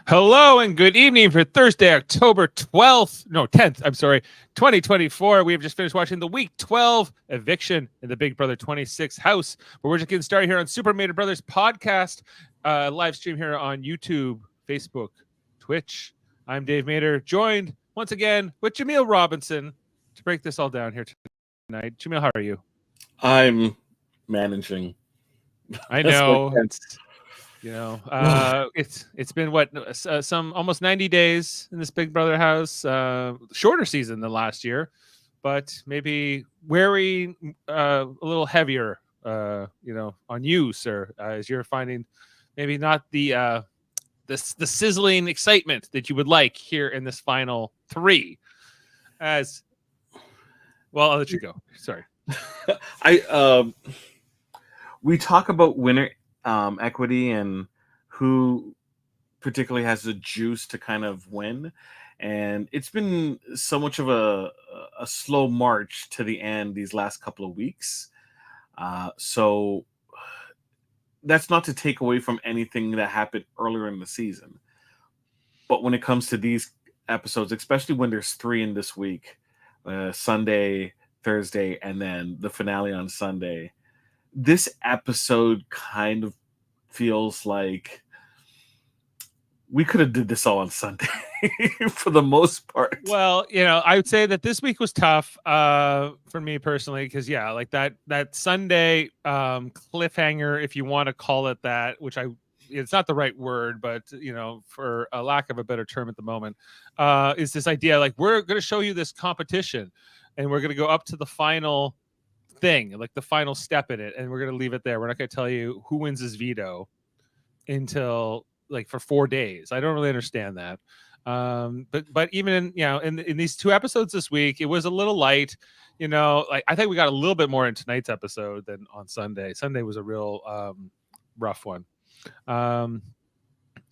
Hello and good evening for Thursday, October 12th. No, 10th. I'm sorry. 2024. We have just finished watching the week 12 eviction in the Big Brother 26 house. But we're just getting started here on Super Mater Brothers podcast, live stream here on YouTube, Facebook, Twitch. I'm Dave Mater, joined once again with Jaemeel Robinson to break this all down here tonight. Jaemeel, how are you? I'm managing. I know it's been what some almost 90 days in this Big Brother house, shorter season than last year, but maybe wearing a little heavier on you, sir, as you're finding maybe not the sizzling excitement that you would like here in this final three. As well, I'll let you go. Sorry. We talk about winner equity and who particularly has the juice to kind of win, and it's been so much of a slow march to the end these last couple of weeks. So that's not to take away from anything that happened earlier in the season, but when it comes to these episodes, especially when there's three in this week, Sunday, Thursday, and then the finale on Sunday, this episode kind of feels like we could have did this all on Sunday for the most part. Well, I would say that this week was tough for me personally because like that Sunday cliffhanger, if you want to call it that, which it's not the right word, but for a lack of a better term at the moment, is this idea like we're going to show you this competition and we're going to go up to the final thing, like the final step in it, and we're going to leave it there. We're not going to tell you who wins his veto until like for 4 days. I don't really understand that. But even in these two episodes this week, it was a little light. Like I think we got a little bit more in tonight's episode than on Sunday. Sunday was a real rough one.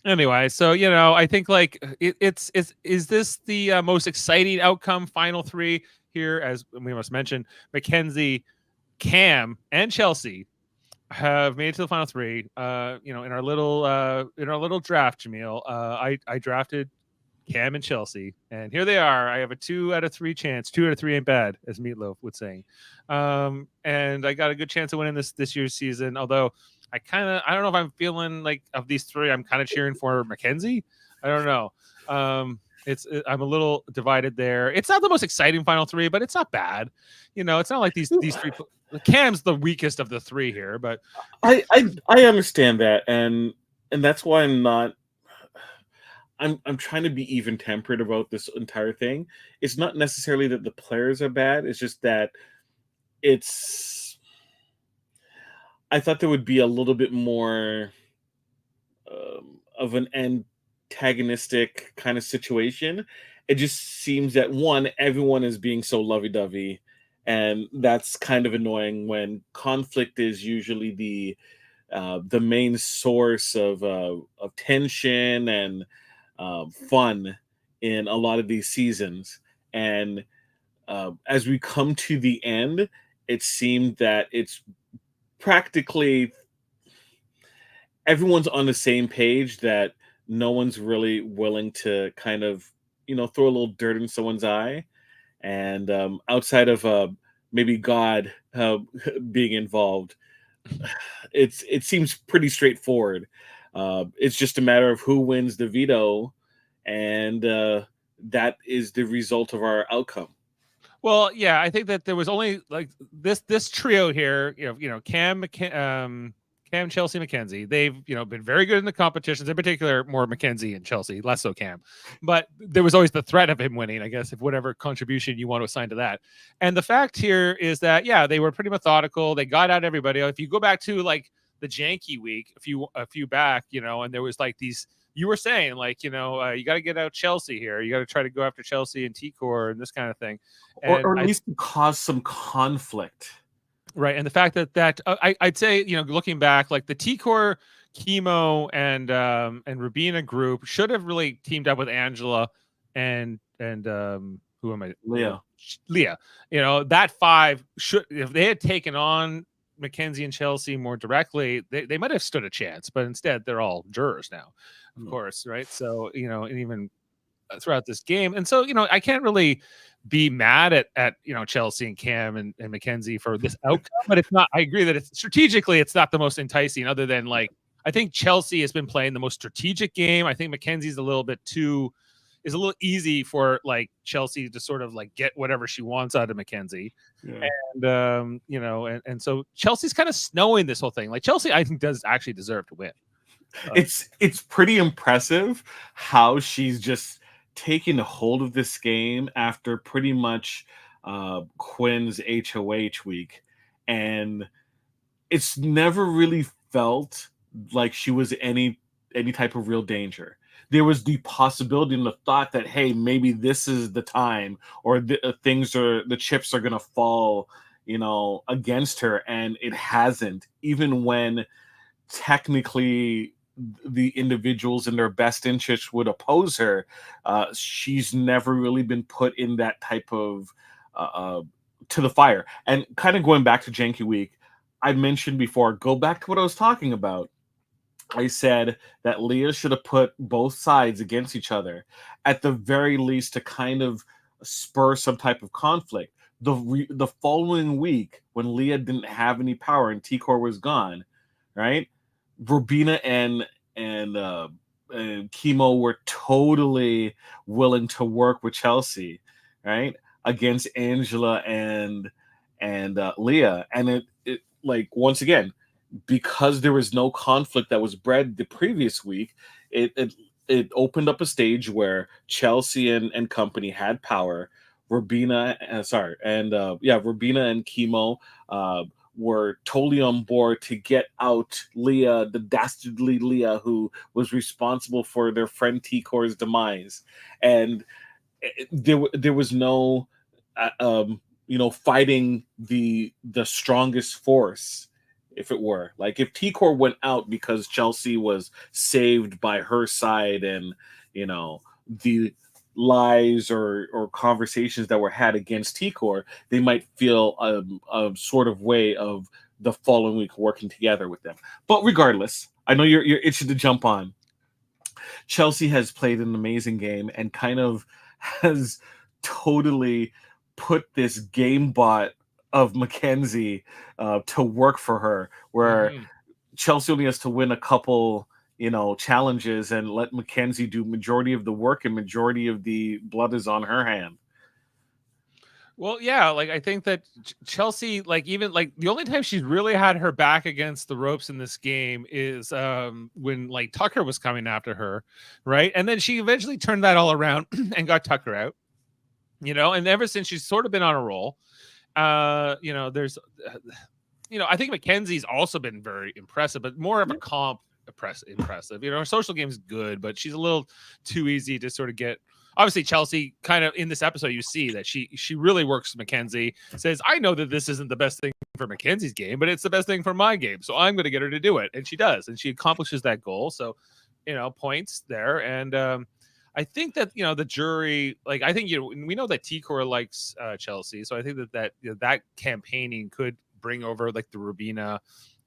Anyway, so I think like is this the most exciting outcome? Final three here, as we must mention, Mackenzie, Cam, and Chelsea have made it to the final three. In our little draft, Jaemeel, I drafted Cam and Chelsea, and here they are. I have a 2 out of 3 chance. 2 out of 3 ain't bad, as Meatloaf would say. And I got a good chance of winning this year's season. Although I don't know if I'm feeling like of these three, I'm kind of cheering for Mackenzie. I don't know. I'm a little divided there. It's not the most exciting final three, but it's not bad. It's not like these three. Cam's the weakest of the three here, but I understand that, and that's why I'm trying to be even tempered about this entire thing. It's not necessarily that the players are bad. It's just that I thought there would be a little bit more of an antagonistic kind of situation. It just seems that everyone is being so lovey-dovey, and that's kind of annoying when conflict is usually the main source of tension and fun in a lot of these seasons. And as we come to the end, it seemed that it's practically everyone's on the same page, that no one's really willing to kind of throw a little dirt in someone's eye. And outside of maybe God being involved, it seems pretty straightforward. It's just a matter of who wins the veto, and that is the result of our outcome. Well, yeah, I think that there was only like this trio here. Cam, Chelsea, Mackenzie. They've been very good in the competitions, in particular more Mackenzie and Chelsea, less so Cam. But there was always the threat of him winning, I guess, if whatever contribution you want to assign to that. And the fact here is that they were pretty methodical. They got out everybody. If you go back to like the janky week a few back, and there was like these. You were saying like you got to get out Chelsea here. You got to try to go after Chelsea and T-Core and this kind of thing, or at least cause some conflict. Right, and the fact that I'd say looking back, like the T-Core, Chemo, and Rubina group should have really teamed up with Angela and who am I? Leah. That 5 should, if they had taken on Mackenzie and Chelsea more directly, they might have stood a chance, but instead they're all jurors now, of course, right? So, and even throughout this game. And so, I can't really be mad at Chelsea and Cam and Mackenzie for this outcome, but it's not, I agree that it's strategically, it's not the most enticing other than like, I think Chelsea has been playing the most strategic game. I think Mackenzie's a little easy for like Chelsea to sort of like get whatever she wants out of Mackenzie. Yeah. And and so Chelsea's kind of snowing this whole thing. Like Chelsea, I think does actually deserve to win. It's pretty impressive how she's just taking a hold of this game after pretty much Quinn's HOH week, and it's never really felt like she was any type of real danger. There was the possibility and the thought that, hey, maybe this is the time, or the chips are gonna fall, against her, and it hasn't. Even when technically the individuals in their best interest would oppose her, she's never really been put in that type of to the fire. And kind of going back to Janky Week, I mentioned before, go back to what I was talking about. I said that Leah should have put both sides against each other, at the very least, to kind of spur some type of conflict. The following week, when Leah didn't have any power and T-Core was gone, right? Robina and Chemo were totally willing to work with Chelsea, right, against Angela and Leah, and it like, once again, because there was no conflict that was bred the previous week, it opened up a stage where Chelsea and company had power. Robina and Chemo were totally on board to get out Leah, the dastardly Leah, who was responsible for their friend T-Core's demise. And there was no fighting the strongest force, if it were. Like, if T-Core went out because Chelsea was saved by her side, and the lies or conversations that were had against T-Core, they might feel a sort of way of the following week working together with them. But regardless, I know you're itching to jump on. Chelsea has played an amazing game and kind of has totally put this game bot of Mackenzie to work for her, where Chelsea only has to win a couple challenges and let Mackenzie do majority of the work, and majority of the blood is on her hand. Well, yeah, like I think that Chelsea, like, even like the only time she's really had her back against the ropes in this game is when like Tucker was coming after her, right? And then she eventually turned that all around and got Tucker out, and ever since she's sort of been on a roll. There's I think Mackenzie's also been very impressive, but more of a comp impressive. Her social game's good, but she's a little too easy to sort of get. Obviously, Chelsea, kind of in this episode, you see that she really works with Mackenzie, says, I know that this isn't the best thing for Mackenzie's game, but it's the best thing for my game. So I'm going to get her to do it. And she does. And she accomplishes that goal. So, points there. And I think that, the jury, like, I think, we know that T-Core likes Chelsea. So I think that campaigning could bring over like the Rubina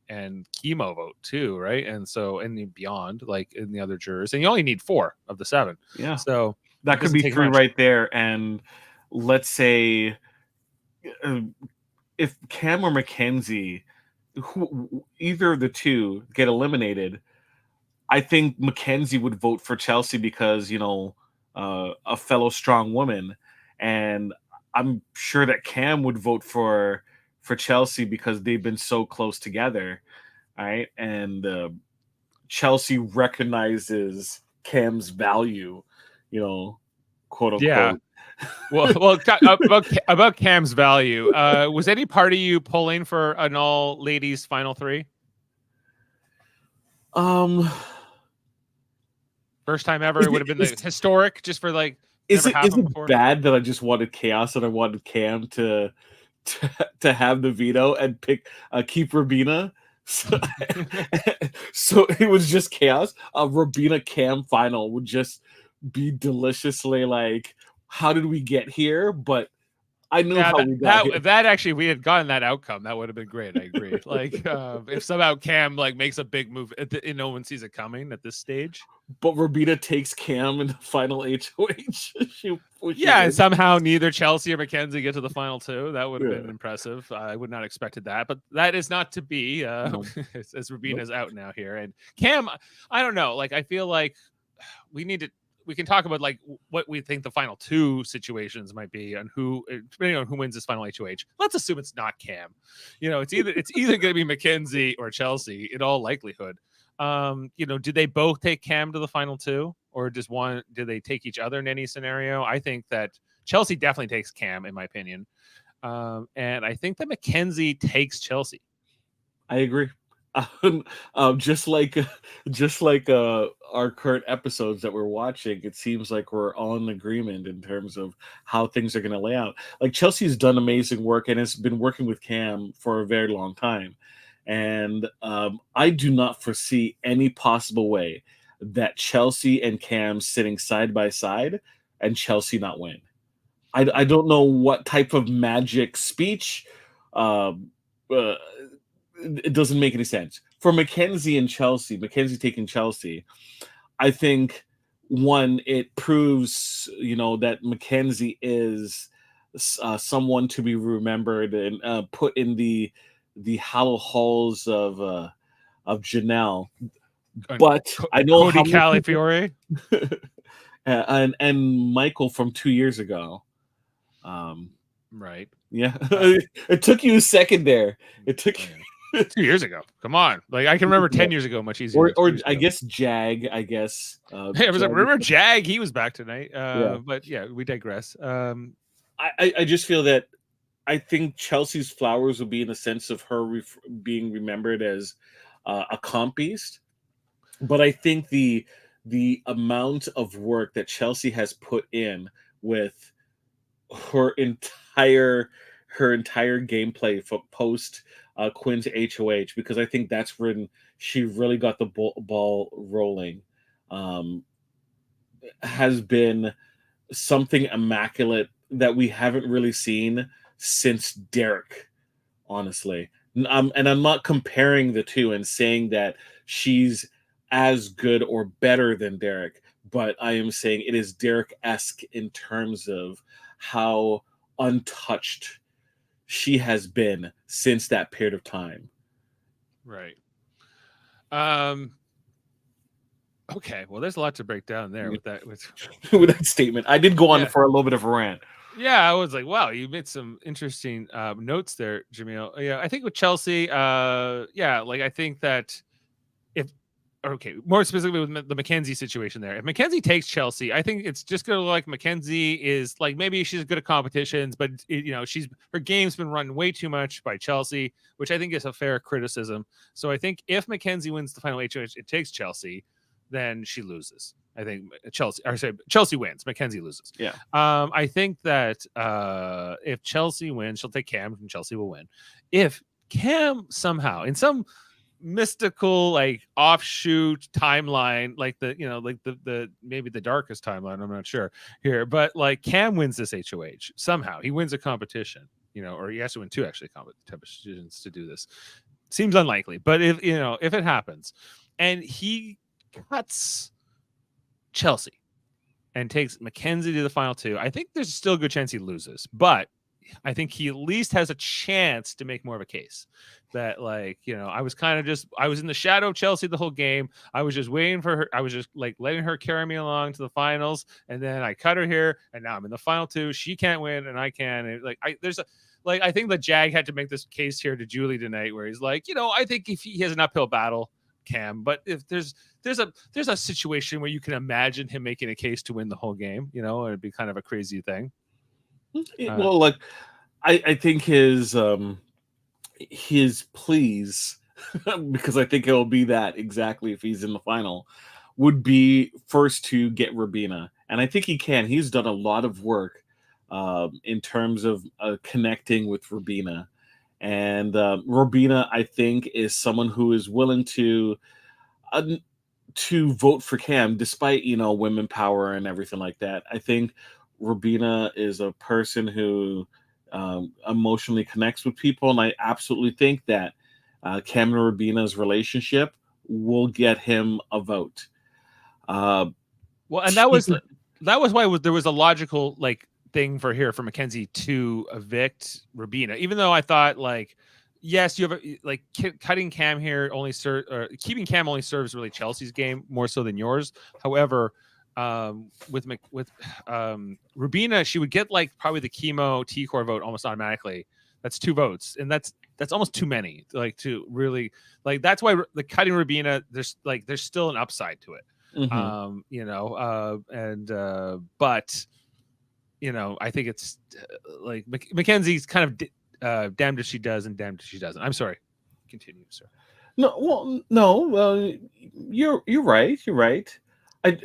and Chemo vote too, right? And so, and beyond, like in the other jurors, and you only need 4 of the 7. Yeah. So that could be 3 right there. And let's say if Cam or Mackenzie, either of the two, get eliminated, I think Mackenzie would vote for Chelsea because, a fellow strong woman. And I'm sure that Cam would vote for Chelsea because they've been so close together. All right. And Chelsea recognizes Cam's value, quote unquote. Yeah. Well, about Cam's value. Was any part of you pulling for an all ladies final 3? First time ever. It would have been historic, just for like. Is it bad that I just wanted chaos and I wanted Cam to have the veto and keep Robina? So it was just chaos. A Robina Cam final would just be deliciously like, how did we get here? But I knew Yeah, how we got here. that actually, we had gotten that outcome, that would have been great. I agree. Like, if somehow Cam like makes a big move, and no one sees it coming at this stage. But Robina takes Cam in the final HOH. she Yeah, and wins. somehow neither Chelsea or Mackenzie get to the final two. That would have been Yeah. impressive. I would not expected that, but that is not to be. No. As Nope. Rubina's out now here, and Cam, I don't know. Like, I feel like we need to. We can talk about like what we think the final two situations might be, and who, depending on who wins this final HOH. Let's assume it's not Cam. It's either going to be Mackenzie or Chelsea in all likelihood. Did they both take Cam to the final two, or just one? Do they take each other in any scenario? I think that Chelsea definitely takes Cam, in my opinion, and I think that Mackenzie takes Chelsea. I agree. Just like our current episodes that we're watching, it seems like we're all in agreement in terms of how things are going to lay out. Like Chelsea's done amazing work and has been working with Cam for a very long time, and I do not foresee any possible way that Chelsea and Cam sitting side by side and Chelsea not win. I don't know what type of magic speech. Um, uh, it doesn't make any sense for Mackenzie and Chelsea. Mackenzie taking Chelsea, I think one, it proves that Mackenzie is someone to be remembered and put in the hollow halls of Janelle. But I know Cody how many people Calafiore. and Michael from 2 years ago. Um, Right. yeah, it took you a second there. It took. Oh, yeah. 2 years ago. Come on. Like, I can remember 10 years ago much easier than 2 Or years I ago. guess Jag. I guess. Hey, I was like, Jag remember Jag? He was back tonight. Yeah. But yeah, we digress. I just feel that I think Chelsea's flowers will be in the sense of her being remembered as a comp beast, but I think the amount of work that Chelsea has put in with her entire gameplay for post Quinn's HOH, because I think that's when she really got the ball rolling, um, has been something immaculate that we haven't really seen since Derek, honestly. And I'm not comparing the two and saying that she's as good or better than Derek, but I am saying it is Derek-esque in terms of how untouched she has been since that period of time. Right. Okay. Well, there's a lot to break down there with that. With that statement. I did go on Yeah. for a little bit of a rant. Yeah, I was like, wow, you made some interesting notes there, Jaemeel. Yeah, I think with Chelsea, like I think that if okay, more specifically with the Mackenzie situation there. If Mackenzie takes Chelsea, I think it's just going to look like Mackenzie is like, maybe she's good at competitions, but her game's been run way too much by Chelsea, which I think is a fair criticism. So I think if Mackenzie wins the final HOH, it takes Chelsea, then she loses. I think Chelsea wins, Mackenzie loses. Yeah. I think that if Chelsea wins, she'll take Cam and Chelsea will win. If Cam somehow in some mystical like offshoot timeline, like the maybe the darkest timeline, I'm not sure here, but like Cam wins this HOH somehow, he wins a competition, or he has to win two actually competitions to do this. Seems unlikely, but if it happens and he cuts Chelsea and takes Mackenzie to the final two, I think there's still a good chance he loses, but I think he at least has a chance to make more of a case that, I was in the shadow of Chelsea the whole game. I was just waiting for her. I was just like letting her carry me along to the finals. And then I cut her here and now I'm in the final two. She can't win and I can. And I think that Jag had to make this case here to Julie tonight where he's like, I think if he has an uphill battle, Cam, but if there's a situation where you can imagine him making a case to win the whole game, it'd be kind of a crazy thing. Well, like I think his pleas, because I think it'll be that exactly if he's in the final, would be first to get Robina, and I think he can. He's done a lot of work in terms of connecting with Robina, and Robina, I think, is someone who is willing to vote for Cam, despite women power and everything like that. I think Robina is a person who emotionally connects with people, and I absolutely think that Cam and Rabina's relationship will get him a vote. Uh, Well, and she could, that was why there was a logical like thing for here for Mackenzie to evict Rabina, even though I thought like, yes, you have like cutting Cam here only keeping Cam only serves really Chelsea's game more so than yours. However, with Rubina, she would get like probably the chemo T core vote almost automatically. That's 2 votes, and that's almost too many. Like to really like that's why the cutting Rubina there's still an upside to it. mhm. But I think it's like Mackenzie's kind of damned if she does and damned if she doesn't. I'm sorry. Continue, sir. No, well, no, well, you're right. You're right. I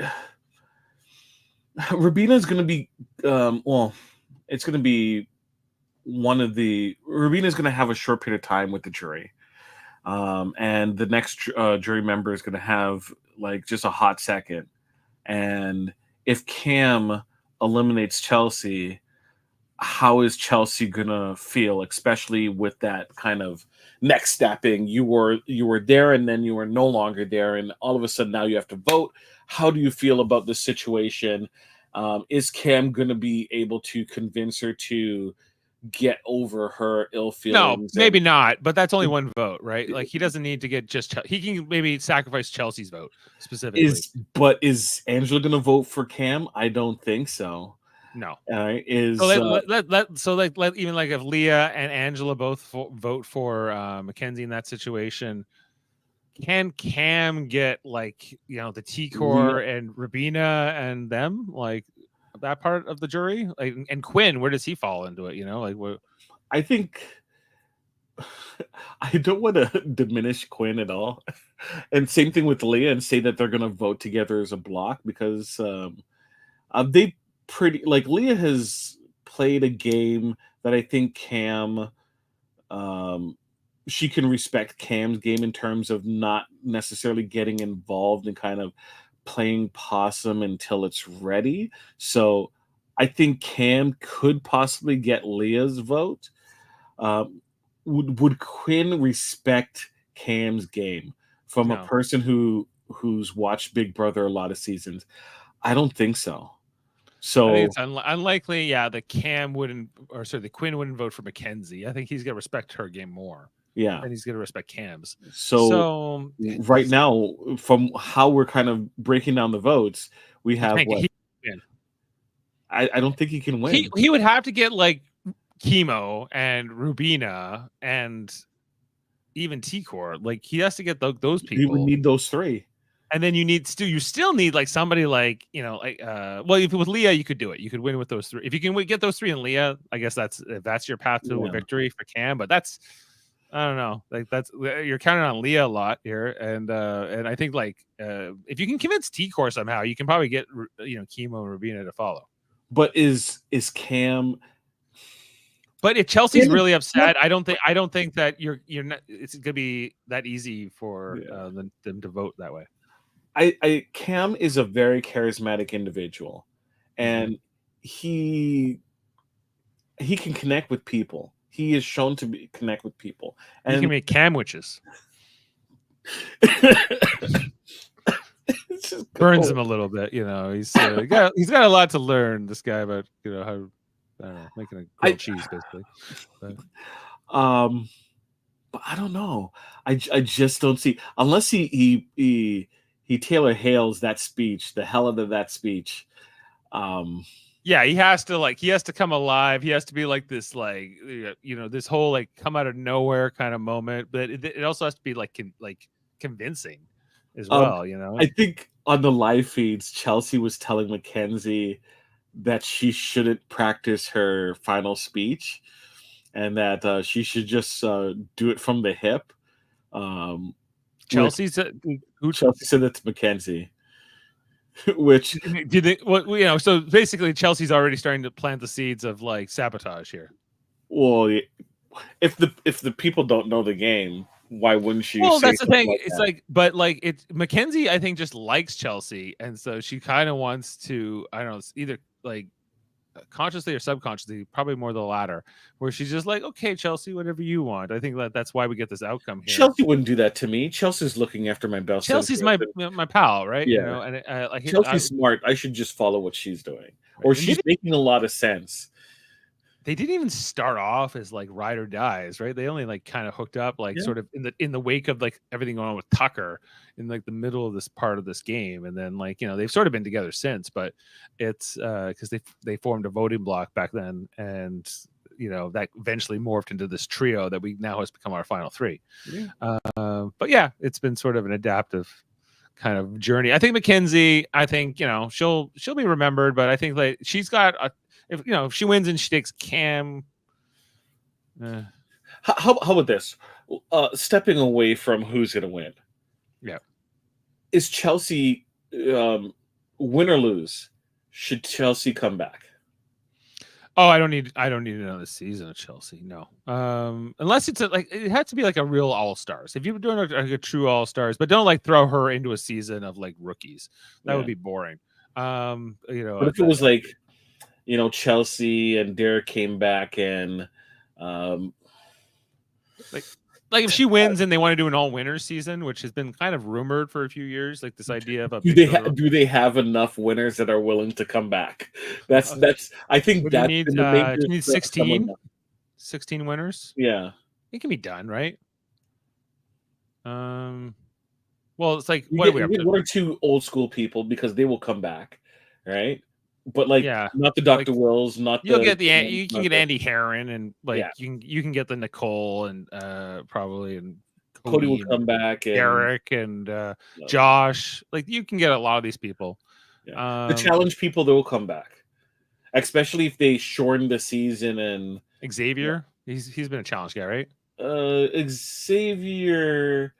Rabina's going to be well, it's going to be one of the Rabina's going to have a short period of time with the jury. And the next jury member is going to have like just a hot second. And if Cam eliminates Chelsea, how is Chelsea gonna feel, especially with that kind of next stepping? You were there and then you were no longer there, and all of a sudden now you have to vote. How do you feel about the situation? Is Cam gonna be able to convince her to get over her ill No, feelings maybe and not. But that's only one vote, right? Like he doesn't need to get just. He can maybe sacrifice Chelsea's vote specifically. is Angela gonna vote for Cam? I don't think so. No. So Is let even like if Leah and Angela both vote for Mackenzie in that situation, can Cam get like the T Leah? core and Rabina and them like that part of the jury? Like, and Quinn, where does he fall into it? Like what? I think I don't want to diminish Quinn at all. And same thing with Leah, and say that they're going to vote together as a block, because they pretty like Leah has played a game that I think Cam um, she can respect Cam's game in terms of not necessarily getting involved and kind of playing possum until it's ready. So I think Cam could possibly get Leah's vote. um, would Quinn respect Cam's game from a No, person who's watched Big Brother a lot of seasons? I don't think so. I think So it's unlikely. Yeah, the Cam wouldn't, or sorry, the Quinn wouldn't vote for Mackenzie. I think he's gonna respect her game more yeah. than he's gonna respect Cam's. So So right now, from how we're kind of breaking down the votes, we he have can't get what? win. I don't think he can win. He would have to get like chemo and Rubina and even T core. Like he has to get those He would people. need those three. And then you still need like somebody like like well, if with Leah you could do it, you could win with those 3 if you can get those 3 in Leah. I guess that's your path to a Yeah. victory for Cam, but that's I don't know, like that's you're counting on Leah a lot here, and I think like if you can convince T core somehow, you can probably get chemo and Rubina to follow. But is Cam? But if Chelsea's Cam, really Cam upset, I don't think that you're not. It's gonna be that easy for yeah. them to vote that way. I Cam is a very charismatic individual, Mm-hmm. and he he can connect with people. He is shown to be connect with people, He can and make cam witches. it's just Burns oh, him a little bit. He's got a lot to learn. This guy about how I don't know making a I grilled cheese basically. But um, but I don't know. I just don't see, unless he Taylor Hales that speech, the hell of that speech. Um, yeah, he has to come alive. He has to be like this this whole like come out of nowhere kind of moment. But it also has to be like convincing as um, well. I think on the live feeds, Chelsea was telling Mackenzie that she shouldn't practice her final speech, and that she should just do it from the hip. Um, which Chelsea's who Chelsea said that to Mackenzie, which do you think what so basically Chelsea's already starting to plant the seeds of like sabotage here. well, if the people don't know the game, why wouldn't you Well, say that's the something thing. like It's that? like, but like it's Mackenzie, I think just likes Chelsea, and so she kind of wants to. I don't know. It's either like consciously or subconsciously, probably more the latter, where she's just like, okay, Chelsea, whatever you want. I think that's why we get this outcome here. Chelsea wouldn't do that to me. Chelsea's looking after my best Chelsea's interest. my pal, right? Yeah, And Chelsea's smart. I should just follow what she's doing, or and she's making a lot of sense. they didn't even start off as like ride or dies, right? They only like kind of hooked up like Yeah. sort of in the wake of like everything going on with Tucker in like the middle of this part of this game, and then like they've sort of been together since, but it's because they formed a voting block back then, and that eventually morphed into this trio that we now has become our final three. Yeah. But yeah, it's been sort of an adaptive kind of journey. I think Mackenzie, I think she'll be remembered, but I think like she's got a if she wins and she takes Cam. How about this? Stepping away from who's going to win. Yeah. Is Chelsea win or lose? Should Chelsea come back? Oh, I don't need another season of Chelsea. No, unless it's like it has to be like a real all stars. If you're doing a true all stars, but don't like throw her into a season of like rookies. That would be boring. But if it was like, Chelsea and Derek came back and like if she wins and they want to do an all winners season, which has been kind of rumored for a few years, like this idea of a do they have enough winners that are willing to come back? That's I think that you need 16 winners. Yeah, it can be done, right? Well, it's like what do we have? One or two old school people because they will come back, right? But like, not the Dr. Wills, not you'll get you can get Andy Heron and like you can get the Nicole and probably and Cody will come back, and Eric and Josh. Like you can get a lot of these people. The challenge people, they will come back, especially if they shorten the season. And Xavier, he's been a challenge guy, right? Xavier,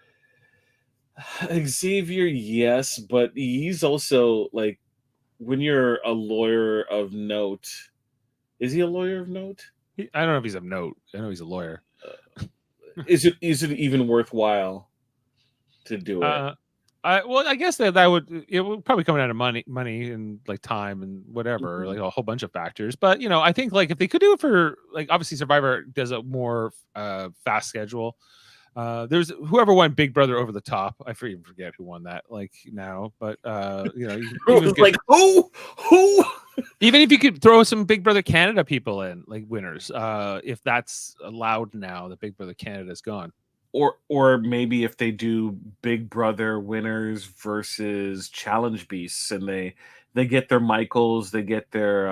yes, but he's also like, when you're a lawyer of note, is he a lawyer of note? I don't know if he's of note. I know he's a lawyer. Is it even worthwhile to do it? I guess it would probably come out of money and like time and whatever, like a whole bunch of factors. But I think like if they could do it for like, obviously Survivor does a more fast schedule. There's whoever won Big Brother Over the Top. I forget who won that like now, but like who even if you could throw some Big Brother Canada people in like winners, if that's allowed now that Big Brother Canada is gone. Or maybe if they do Big Brother winners versus Challenge Beasts, and they get their Michaels, they get their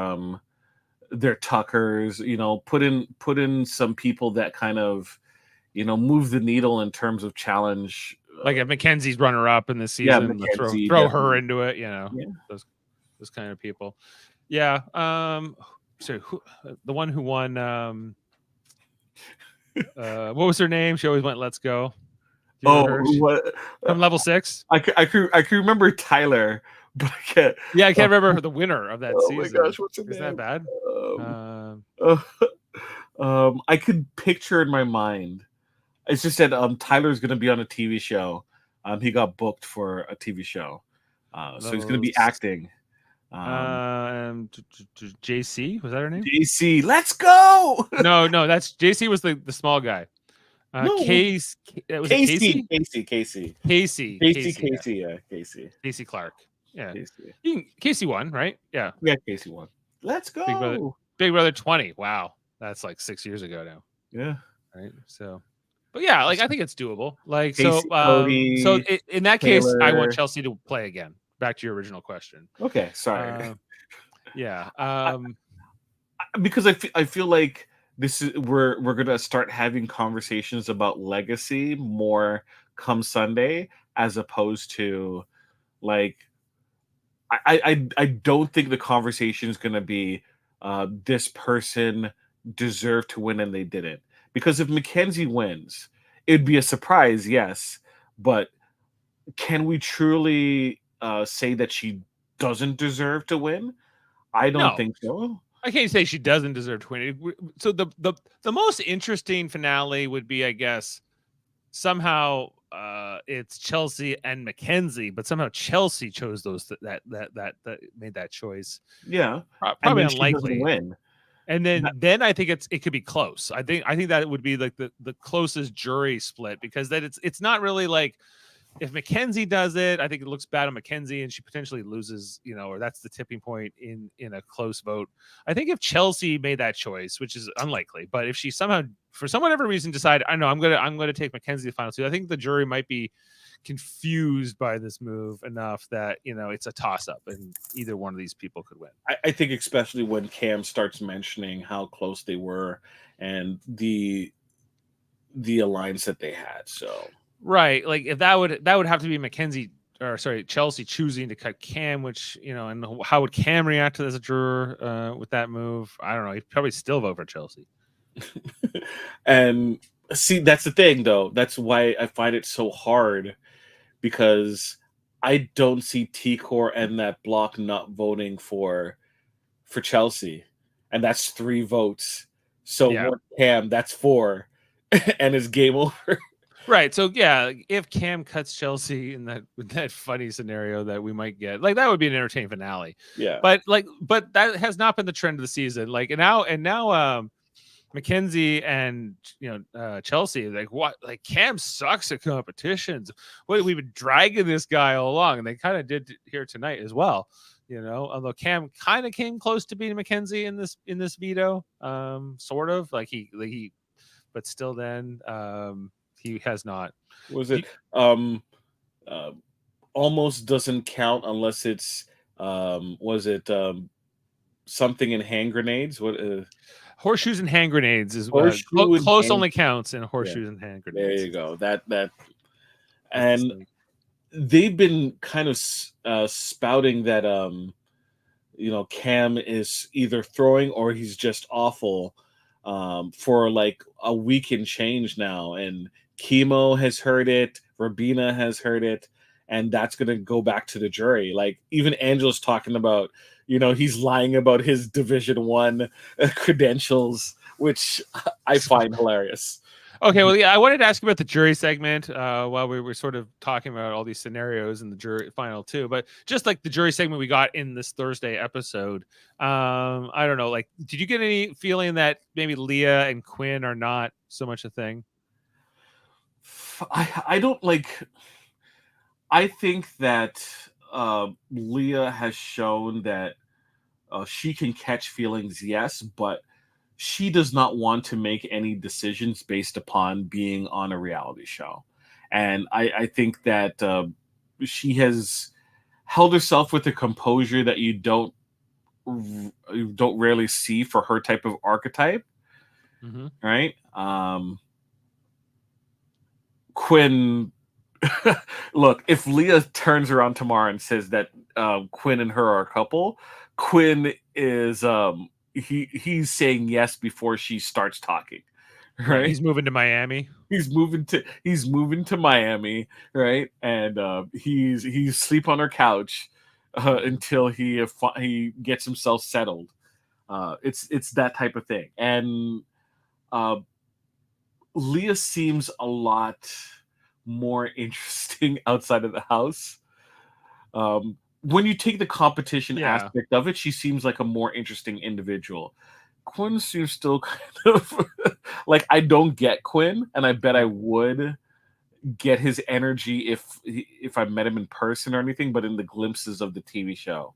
Tuckers, put in some people that kind of move the needle in terms of challenge. Like if Mackenzie's runner up in this season, throw her into it, those kind of people. Yeah. So the one who won what was her name? She always went "Let's Go." What? From level 6. I can remember Tyler, but I can't. Yeah, I can't remember the winner of that season. Oh my gosh, what's her name? Is that bad? I could picture in my mind. It's just that Tyler's going to be on a TV show. He got booked for a TV show, so he's going to be acting. JC, was that her name? JC, let's go. No, that's JC was the small guy. Casey Clark. Yeah, Casey won, right? Yeah, Casey won. Let's go. Big Brother 20. Wow, that's like 6 years ago now. Yeah, right. So, but yeah, like I think it's doable. Like Casey, Cody, in that case, I want Chelsea to play again. Back to your original question. Okay, sorry. Yeah, because I feel like this is we're gonna start having conversations about legacy more come Sunday, as opposed to like I don't think the conversation is gonna be this person deserved to win and they didn't. Because if Mackenzie wins, it'd be a surprise, yes, but can we truly say that she doesn't deserve to win? I don't think so. I can't say she doesn't deserve to win. So the most interesting finale would be, I guess, somehow it's Chelsea and Mackenzie, but somehow Chelsea chose that made that choice. Yeah, and Probably then she doesn't unlikely. win. And then I think it could be close. I think that it would be like the closest jury split, because then it's not really like, if Mackenzie does it, I think it looks bad on Mackenzie and she potentially loses, or that's the tipping point in a close vote. I think if Chelsea made that choice, which is unlikely, but if she somehow, for some whatever reason, decide, I know I'm gonna take Mackenzie the final two, I think the jury might be confused by this move enough that it's a toss up and either one of these people could win. I think especially when Cam starts mentioning how close they were and the alliance that they had. So right, like if that would have to be Mackenzie, or sorry, Chelsea choosing to cut Cam, which and how would Cam react to as a juror with that move? I don't know. He'd probably still vote for Chelsea. And see, that's the thing, though. That's why I find it so hard, because I don't see T-Core and that block not voting for Chelsea, and that's 3 votes. So Yeah. one Cam, that's 4, and it's game over. Right. So yeah, if Cam cuts Chelsea in that funny scenario that we might get, like, that would be an entertaining finale. Yeah. But that has not been the trend of the season. Like, and now Mackenzie and Chelsea, like, what, like, Cam sucks at competitions. What, we've been dragging this guy all along, and they kind of did here tonight as well. Although Cam kind of came close to beating Mackenzie in this veto, sort of like he, but still then he has not. Was it almost doesn't count unless it's was it something in hand grenades? What horseshoes and hand grenades is close only counts in horseshoes and hand grenades. There you go. That and they've been kind of spouting that Cam is either throwing or he's just awful for like a week and change now, and Chemo has heard it, Rabina has heard it, and that's going to go back to the jury. Like, even Angela's talking about, he's lying about his Division 1 credentials, which I find hilarious. Okay, well, yeah, I wanted to ask you about the jury segment while we were sort of talking about all these scenarios in the jury final too. But just like the jury segment we got in this Thursday episode, I don't know, like, did you get any feeling that maybe Leah and Quinn are not so much a thing? I don't like. I think that Leah has shown that she can catch feelings, yes, but she does not want to make any decisions based upon being on a reality show. And I think that she has held herself with a composure that you don't rarely see for her type of archetype. Mm-hmm. Right? Quinn, look, if Leah turns around tomorrow and says that Quinn and her are a couple, Quinn is he's saying yes before she starts talking. Right? He's moving to Miami. He's moving to Miami, right? And he's sleep on her couch until he gets himself settled. It's that type of thing. And Leah seems a lot more interesting outside of the house. When you take the competition aspect of it, she seems like a more interesting individual. Quinn seems still kind of like, I don't get Quinn, and I bet I would get his energy if I met him in person or anything, but in the glimpses of the TV show.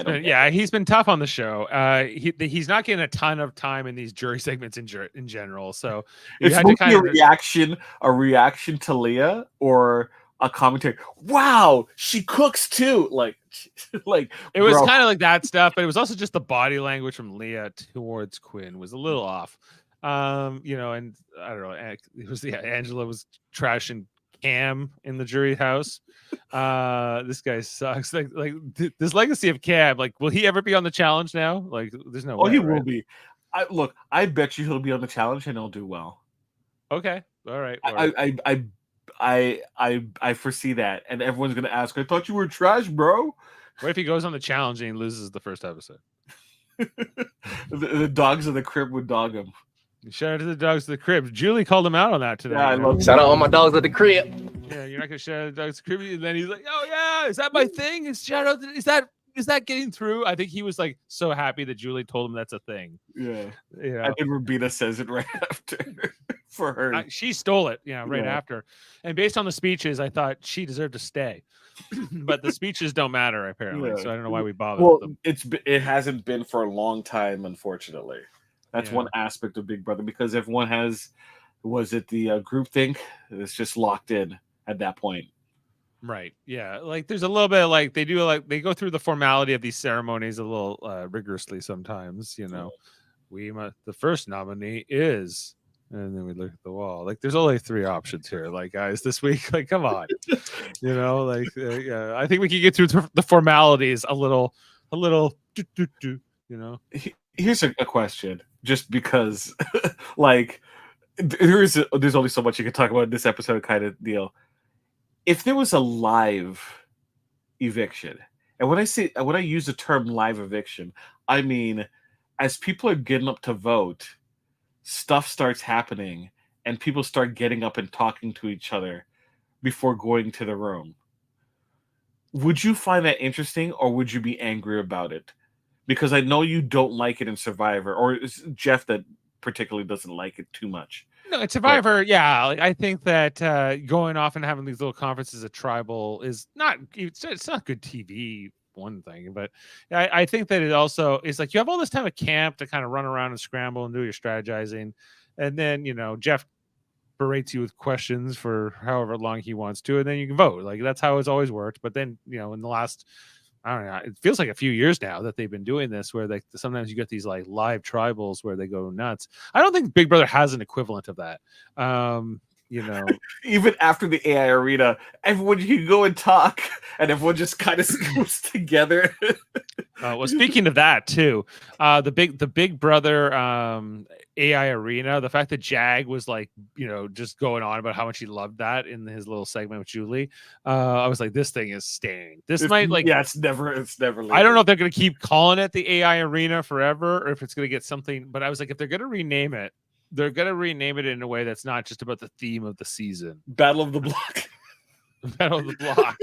He's been tough on the show. He's not getting a ton of time in these jury segments in general. So it's mostly a reaction to Leah or a commentary. Wow, she cooks too. Like it was kind of like that stuff, but it was also just the body language from Leah towards Quinn was a little off. And I don't know. It was Angela was trashing Cam in the jury house. This guy sucks. Like this legacy of Cam. Like, will he ever be on the challenge now? Like, there's no way. Oh, he will be. I bet you he'll be on the challenge and he'll do well. Okay, all right. I foresee that, and everyone's gonna ask, I thought you were trash, bro. What if he goes on the challenge and he loses the first episode? the dogs of the crib would dog him. Shout out to the dogs of the crib. Julie called him out on that today. Yeah, I love shout out all my dogs at the crib. Yeah, you're not gonna share that's creepy. And then he's like, "Oh yeah, is that my thing? Is shadow? Is that getting through?" I think he was like so happy that Julie told him that's a thing. Yeah. You I know, think Rubina says it right after for her. she stole it. Right Yeah. after. And based on the speeches, I thought she deserved to stay. But the speeches don't matter apparently, Yeah. so I don't know why we bothered with Well, them. it hasn't been for a long time, unfortunately. That's Yeah. one aspect of Big Brother because everyone has, was it the group think? It's just locked in at that point. Right. Yeah. Like there's a little bit of, like they do like they go through the formality of these ceremonies a little rigorously sometimes, the first nominee is, and then we look at the wall. Like there's only three options here. Like guys, this week, like come on, yeah. I think we can get through the formalities a little, you know. Here's a question, just because, like, there's only so much you can talk about in this episode, kind of deal. If there was a live eviction, and when I use the term live eviction, I mean as people are getting up to vote, stuff starts happening, and people start getting up and talking to each other before going to the room. Would you find that interesting, or would you be angry about it? Because I know you don't like it in Survivor, or it's Jeff that particularly doesn't like it too much. No, it's But Survivor. Yeah, like, I think that going off and having these little conferences at Tribal is not. It's not good TV. One thing, but I think that it also is like you have all this time at camp to kind of run around and scramble and do your strategizing, and then Jeff berates you with questions for however long he wants to, and then you can vote. Like that's how it's always worked. But then in the last, I don't know, it feels like a few years now that they've been doing this, where they sometimes you get these like live tribals where they go nuts. I don't think Big Brother has an equivalent of that. You know, even after the AI arena, everyone can go and talk, and everyone just kind of scoops together. well, speaking of that too, the Big Brother AI arena, the fact that Jag was like, just going on about how much he loved that in his little segment with Julie, I was like, this thing is staying. This might like, Yeah, it's never I don't leaving. know if they're going to keep calling it the AI arena forever or if it's going to get something, but I was like, if they're going to rename it, they're going to rename it in a way that's not just about the theme of the season. Battle of the Block. Battle of the Block.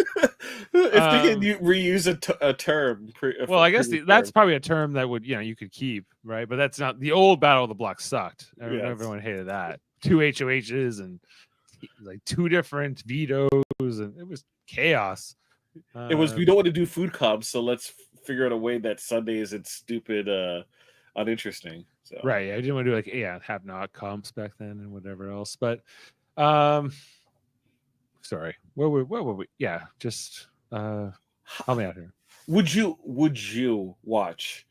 If they can reuse a term. Well, I guess that's probably a term that would, you could keep, right? But that's not the old Battle of the Block sucked. Yes. Everyone hated that. 2 HOHs and like 2 different vetoes, and it was chaos. It was, we don't want to do food comps, so let's figure out a way that Sunday isn't stupid, uninteresting. So. Right. I didn't want to do like, have not comps back then and whatever else. But sorry. Where were we? Yeah, just help me out here. Would you watch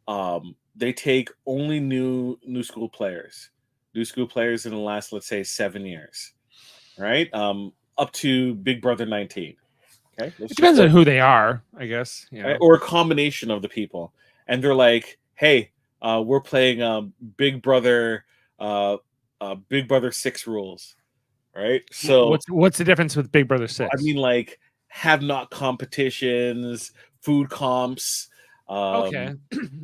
they take only new school players in the last, let's say, 7 years, right? Up to Big Brother 19. Okay. It depends on who they are, I guess. Right? Or a combination of the people. And they're like, hey, we're playing Big Brother 6 rules. Right? So what's the difference with Big Brother 6? I mean, like, have not competitions, food comps. Okay.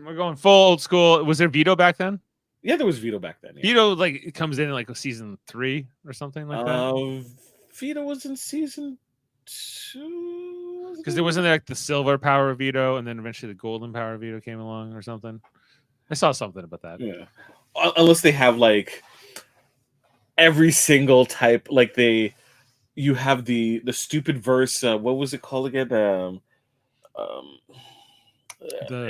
We're going full old school. Was there veto back then? Yeah, there was veto back then. Yeah. Veto, like, it comes in like season 3 or something like that. Veto was in season 2 because there wasn't like the silver power veto, and then eventually the golden power veto came along or something. I saw something about that. Yeah, unless they have like every single type, like you have the stupid verse. What was it called again? The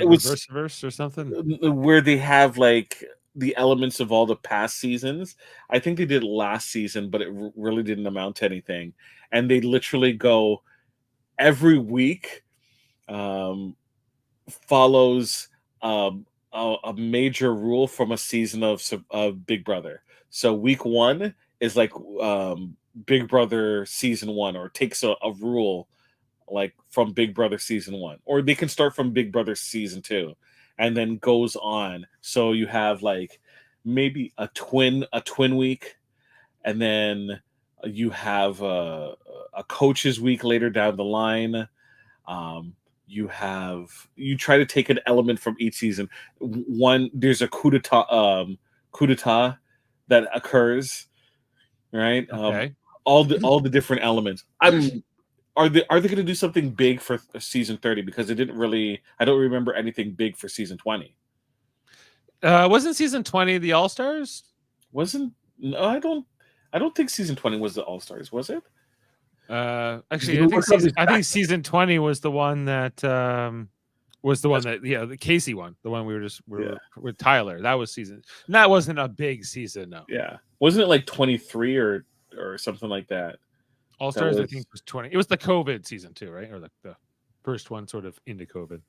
reverse verse or something, where they have like the elements of all the past seasons. I think they did last season, but it really didn't amount to anything. And they literally go every week, follows a major rule from a season of Big Brother. So week 1 is like Big Brother season 1, or takes a rule like from Big Brother season 1, or they can start from Big Brother season 2 and then goes on. So you have like maybe a twin week, and then you have a coach's week later down the line. You try to take an element from each season. There's a coup d'etat that occurs, right? Okay. all the different elements. Are they going to do something big for season 30? Because it didn't really. I don't remember anything big for season 20. Wasn't season 20 the All Stars? Wasn't no, I don't think season 20 was the All Stars, was it? Actually, World Cup is I back. think season 20 was the one that the Casey one, the one we were with Tyler. That was season. And that wasn't a big season, no. Yeah, wasn't it like 23 or something like that? All Stars, I think, was 20. It was the COVID season too, right? Or the first one sort of into COVID.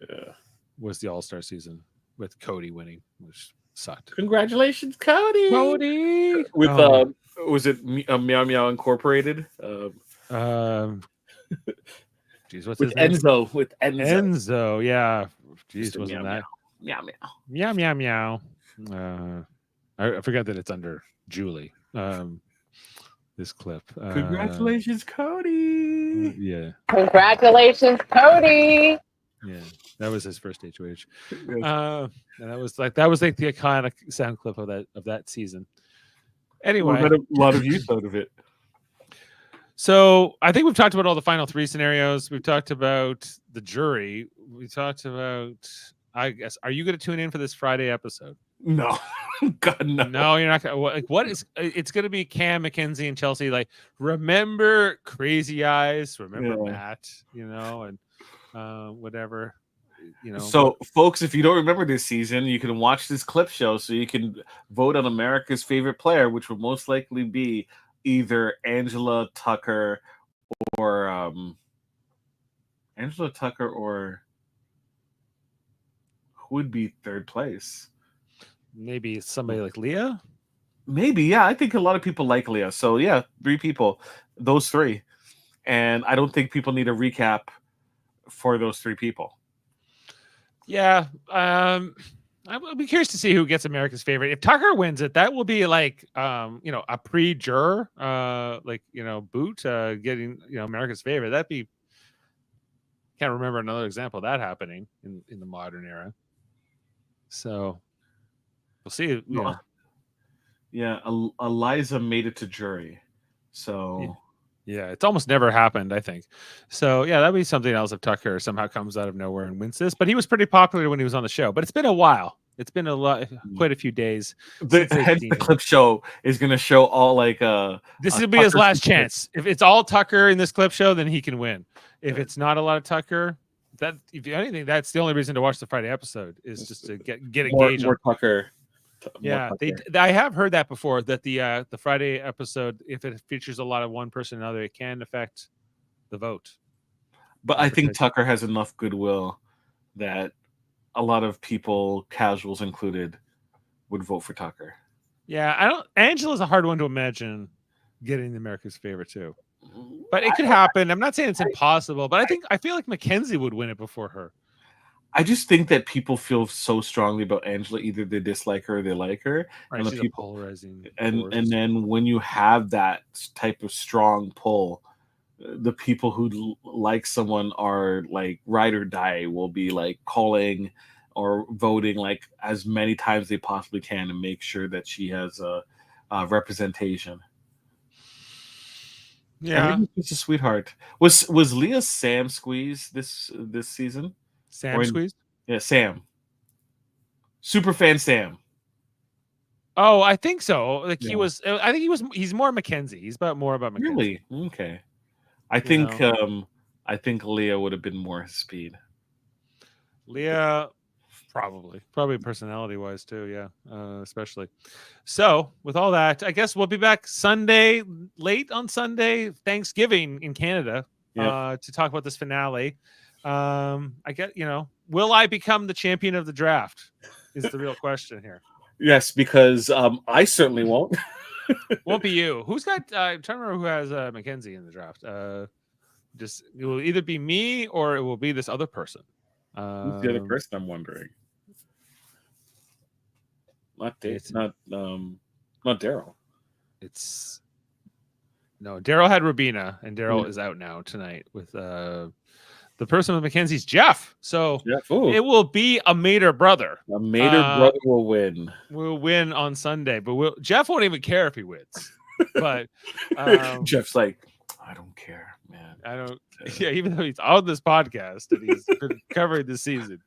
Yeah, was the All Star season with Cody winning, which sucked. Congratulations, Cody! Cody With was it Meow Meow Incorporated? Geez, what's with his name? Enzo. With Enzo, yeah. Geez, wasn't meow, that meow meow meow meow meow? I forgot that it's under Julie. This clip. Congratulations, Cody! Yeah. Congratulations, Cody! Yeah, that was his first HOH. Yeah. And that was like the iconic sound clip of that season. Anyway, a lot of use out of it. So I think we've talked about all the final three scenarios. We've talked about the jury. We talked about, I guess, are you going to tune in for this Friday episode? No. God, no. No, you're not. Like, what is? It's going to be Cam, Mackenzie, and Chelsea. Like, remember Crazy Eyes? Remember Matt? And whatever. So, folks, if you don't remember this season, you can watch this clip show so you can vote on America's favorite player, which will most likely be either Angela Tucker or who would be third place? Maybe somebody like Leah? Maybe, yeah. I think a lot of people like Leah. So, yeah, 3 people. Those 3. And I don't think people need a recap for those 3 people. Yeah. I'll be curious to see who gets America's favorite. If Tucker wins it, that will be like, a pre-juror, Boot getting, America's favorite. That'd be, can't remember another example of that happening in the modern era. So we'll see. Yeah. Eliza made it to jury. So yeah, it's almost never happened, I think. So yeah, that'd be something else if Tucker somehow comes out of nowhere and wins this. But he was pretty popular when he was on the show. But it's been a while. It's been quite a few days. The clip show is going to show all this will be his last chance. If it's all Tucker in this clip show, then he can win. If it's not a lot of Tucker, if anything, that's the only reason to watch the Friday episode is just to get a gauge on Tucker. Yeah, I have heard that before. That the Friday episode, if it features a lot of one person or another, it can affect the vote. But I think Tucker has enough goodwill that a lot of people, casuals included, would vote for Tucker. Yeah, Angela's a hard one to imagine getting the America's favorite too, but it could happen. I'm not saying it's impossible, but I feel like Mackenzie would win it before her. I just think that people feel so strongly about Angela, either they dislike her or they like her. Right, and she's people polarizing. And then when you have that type of strong pull, the people who like someone are like ride or die will be like calling or voting like as many times they possibly can to make sure that she has a representation. Yeah, she's a sweetheart. Was Leah Sam Squeeze this season? Sam Squeeze? Yeah, Sam. Super fan Sam. Oh, I think so. Like he was. I think he's more Mackenzie. He's more about Mackenzie. Really? Okay. I think Leah would have been more his speed. Leah, probably personality wise too. Yeah, especially. So with all that, I guess we'll be back late on Sunday, Thanksgiving in Canada, to talk about this finale. I get, will I become the champion of the draft is the real question here. Yes, because I certainly won't. Won't be you. Who's got, I'm trying to remember who has Mackenzie in the draft. It will either be me or it will be this other person. Who's the other person, I'm wondering? Not Daryl. No, Daryl had Rubina, and Daryl is out now tonight with the person with Mackenzie's Jeff. So it will be a Mater brother. A Mater brother will win. Will win on Sunday, but Jeff won't even care if he wins. But Jeff's like, I don't care, man. I don't. Yeah, even though he's on this podcast and he's been covering the season,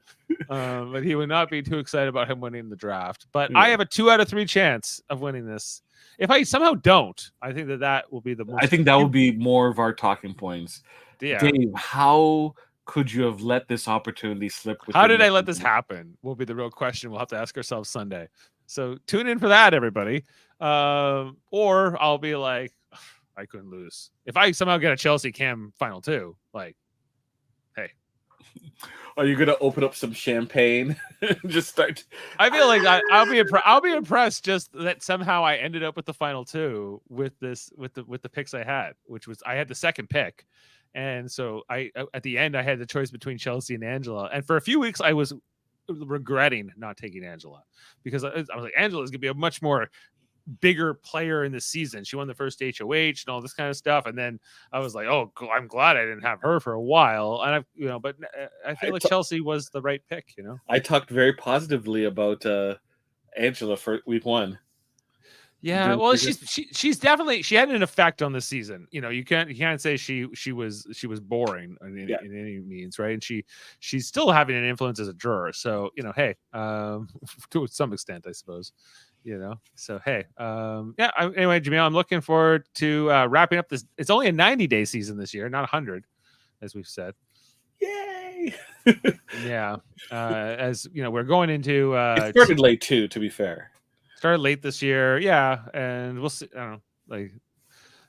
but he would not be too excited about him winning the draft. But I have a 2 out of 3 chance of winning this. If I somehow don't, I think that will be the most. I think that will be more of our talking points. Yeah. Dave, how could you have let this opportunity slip? How did I let this happen? Will be the real question. We'll have to ask ourselves Sunday. So tune in for that, everybody. Or I'll be like, I couldn't lose. If I somehow get a Chelsea Cam final 2, like, hey. Are you gonna open up some champagne and just start? I feel like I'll be impressed just that somehow I ended up with the final 2 with the picks I had, which was I had the second pick, and so I at the end I had the choice between Chelsea and Angela, and for a few weeks I was regretting not taking Angela because I was like, Angela's gonna be a much more bigger player in the season. She won the first HOH and all this kind of stuff, and then I was like, oh, I'm glad I didn't have her for a while. And but I feel like Chelsea was the right pick. I talked very positively about Angela for week 1. Yeah, well, she's definitely, she had an effect on the season. You can't say she was boring in any means, right? And she's still having an influence as a juror. So hey, to some extent, I suppose. So hey, anyway, Jaemeel, I'm looking forward to wrapping up this. It's only a 90-day season this year, not 100, as we've said. Yay! Yeah, as we're going into. It started late too, to be fair. Started late this year, yeah, and we'll see. I don't know, like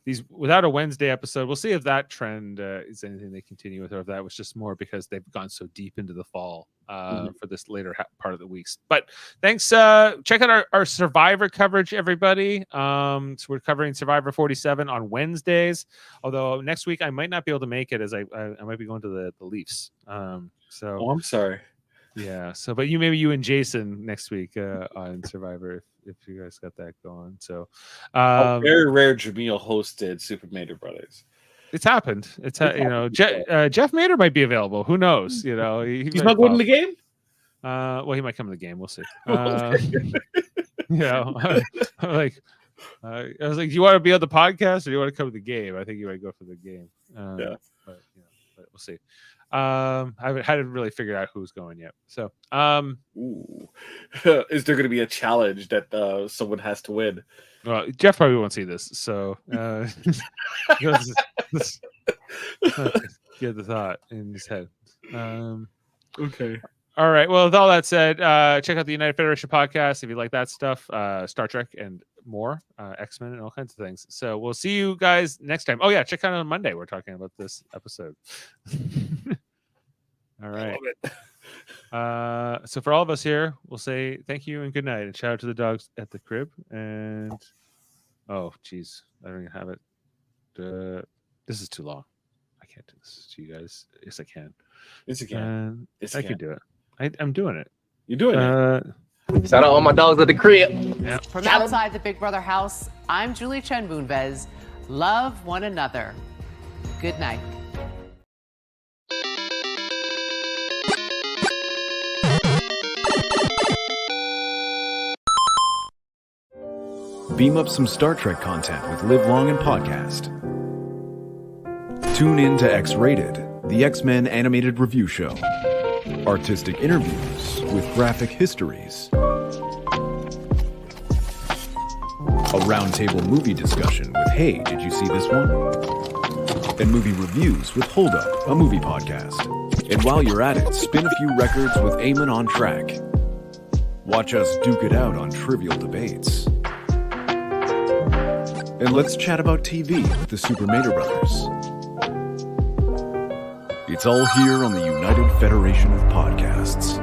these without a Wednesday episode. We'll see if that trend is anything they continue with, or if that was just more because they've gone so deep into the fall for this later part of the weeks. But thanks. Check out our Survivor coverage, everybody. So we're covering Survivor 47 on Wednesdays. Although next week I might not be able to make it, as I might be going to the Leafs. So I'm sorry. Yeah. So, but maybe you and Jason next week on Survivor if you guys got that going. So, very rare Jaemeel hosted Super Mader Brothers. It's happened. Jeff Mader might be available. Who knows? He's not going to the game. Well, he might come to the game. We'll see. Okay. Like, I was like, do you want to be on the podcast or do you want to come to the game? I think you might go for the game. But we'll see. I hadn't really figured out who's going yet. So, is there going to be a challenge that someone has to win? Well, Jeff probably won't see this, so get the thought in his head. Okay. All right. Well, with all that said, check out the United Federation podcast if you like that stuff, Star Trek and more, X-Men and all kinds of things. So we'll see you guys next time. Oh yeah, check out on Monday. We're talking about this episode. All right. So for all of us here, we'll say thank you and good night, and shout out to the dogs at the crib. And oh, geez, I don't even have it. This is too long. I can't do this to you guys. Yes, I can. Yes, you can. I can do it. I'm doing it. You're doing it. Shout out all my dogs at the crib. Yeah. From outside the Big Brother house, I'm Julie Chen Boonvez. Love one another. Good night. Beam up some Star Trek content with Live Long and Podcast. Tune in to X-Rated, the X-Men animated review show. Artistic interviews with graphic histories. A roundtable movie discussion with Hey, Did You See This One? And movie reviews with Hold Up, a movie podcast. And while you're at it, spin a few records with Eamon on Track. Watch us duke it out on trivial debates. And let's chat about TV with the Super Mader Brothers. It's all here on the United Federation of Podcasts.